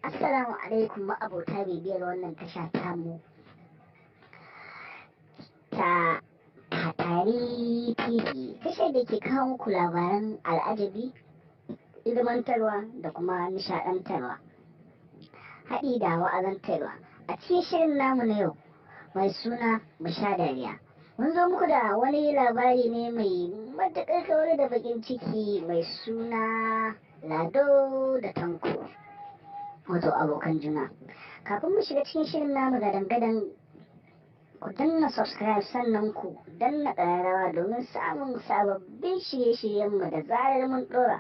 Assalamu alaikum ma'abota bibiyar wannan tasha tamu ta Katari TV, tashar da ke kawo muku labaran al'ajabi, ilmantarwa da kuma nishaɗantarwa, haɗi da wa'azantarwa. A cikin shirin namu na yau mai suna mu sha dariya, mun zo muku da wani labari ne mai matuƙar kawar da bakin ciki mai suna Lado da Tanko, wato abokan juna. Kafin mu shiga cikin shirin namu gadan-gadan, ku danna subscribe sannan ku danna ƙararrawa domin samun sababbin shirye-shiryenmu da zarar mun ɗora.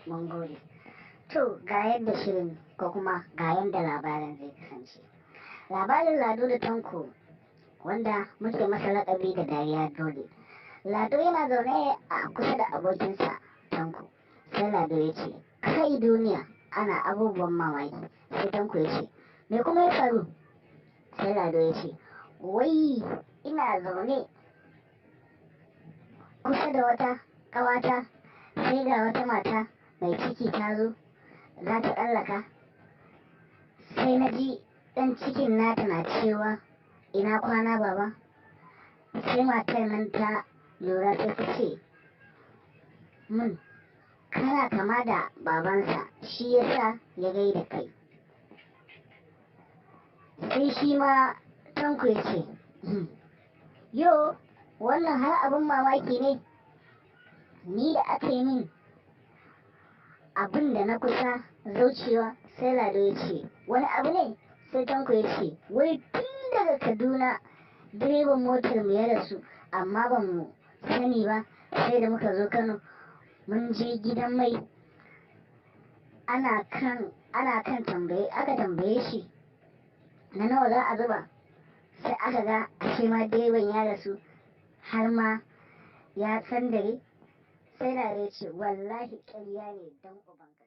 Mun gode. To ga yadda shirin ko kuma ga yadda labarin zai kasance. Labarin Lado da Tanko, wanda muke masa laƙabi da dariya dole. Lado yana zaune a kusa da abokinsa Tanko, sai Lado ya ce, kai duniya ana abubuwan mamaki. Sai Tanko ya ce, me kuma ya faru? Sai Lado ya ce, wai ina zaune kusa da wata ƙawata, sai ga wata mata mai ciki ta zo za ta tsallaka, sai na ji ɗan cikin nata na cewa ina kwana baba. Sai matar nan ta lura sai ta ce mun, kana kama da babansa shi yasa ya gaida kai. Sai shi ma Tanko ya ce, yo wannan har abin mamaki ne, ni da aka yi min abin da na kusa zaucewa. Sai Lado ya ce, wani abu ne? Sai Tanko ya ce, wai tun daga Kaduna direban motar mu ya rasu, amma ba mu sani ba sai da muka zo Kano, mun je gidan mai aka tambaye shi na nawa za a zuba, sai aka ga ashe ma direban ya rasu har ma ya tsandare. Sai Lado ya ce, wallahi ƙarya ne dan ubanka.